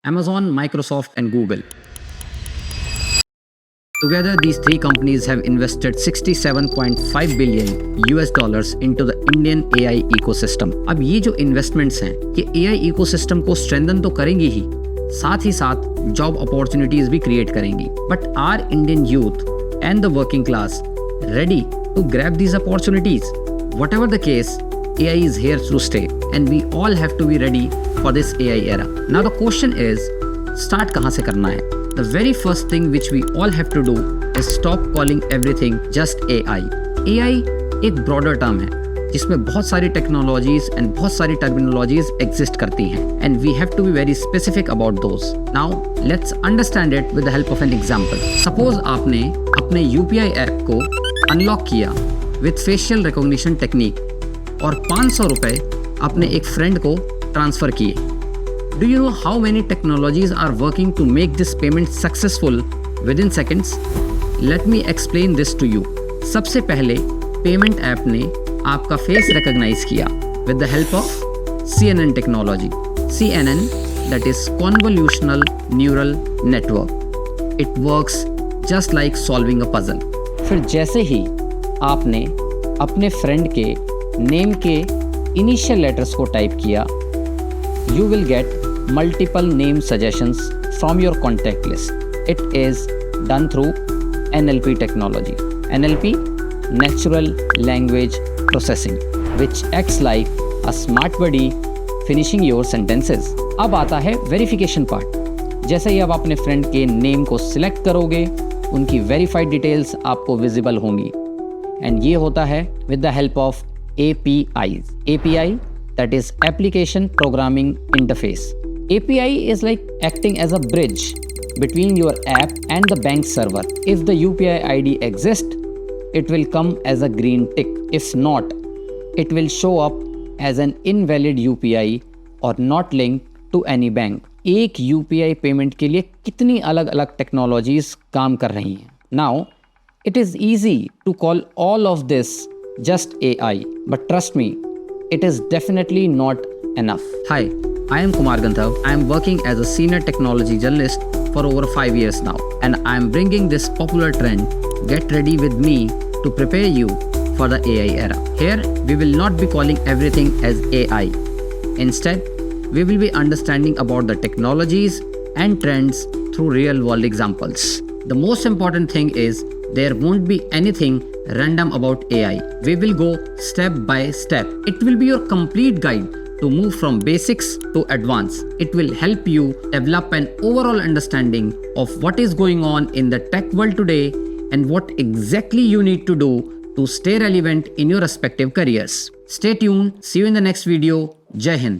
Amazon, Microsoft, and Google. Together, these three companies have invested $67.5 billion US dollars into the Indian AI ecosystem. अब ये जो investments हैं ये AI ecosystem को strengthen तो करेंगी ही, साथ ही साथ जॉब अपॉर्चुनिटीज भी क्रिएट करेंगी. But are Indian youth and the working class ready to grab these opportunities? Whatever the case, AI is here to stay and we all have to be ready for this AI era. Now the question is, start कहाँ से करना है? The very first thing which we all have to do is stop calling everything just AI. AI एक broader term है जिसमें बहुत सारी technologies and बहुत सारी टर्मिनोलॉजीज एग्जिस्ट करती हैं and we have to be very specific about those. Now let's understand it with the help of an example. Suppose आपने अपने यूपीआई ऐप को अनलॉक किया विद फेशियल रिकॉग्निशन टेक्निक और 500 रुपए अपने एक फ्रेंड को ट्रांसफर किए. Do you know how many technologies are working to make this payment successful within seconds? Let me explain this to you. सबसे पहले पेमेंट ऐप ने आपका फेस रिकॉग्नाइज किया with the help of CNN technology. CNN that is convolutional neural network. It works just like solving a puzzle. फिर जैसे ही आपने अपने friend के नेम के इनिशियल लेटर्स को टाइप किया, you will get multiple name suggestions from your contact list. It is done through NLP technology. NLP, Natural Language Processing, which acts like a smart buddy finishing your sentences. अब आता है verification part. जैसे ही आप अपने friend के name को select करोगे, उनकी वेरीफाइड डिटेल्स आपको विजिबल होंगी एंड ये होता है with the help of APIs. API that is application programming interface. API is like acting as a bridge between your app and the bank server. If the UPI ID exists, it will come as a green tick. If not, it will show up as an invalid UPI or not linked to any bank. एक UPI payment के लिए कितनी अलग अलग technologies काम कर रही हैं. Now, it is easy to call all of this just AI, but trust me, it is definitely not enough. Hi, I am Kumar Gandhav. I am working as a senior technology journalist for over 5 years now, and I am bringing this popular trend. Get ready with me to prepare you for the AI era. Here, we will not be calling everything as AI. Instead, we will be understanding about the technologies and trends through real-world examples. The most important thing is there won't be anything random about AI. We will go step by step. It will be your complete guide to move from basics to advanced. It will help you develop an overall understanding of what is going on in the tech world today and what exactly you need to do to stay relevant in your respective careers. Stay tuned. See you in the next video. Jai Hind.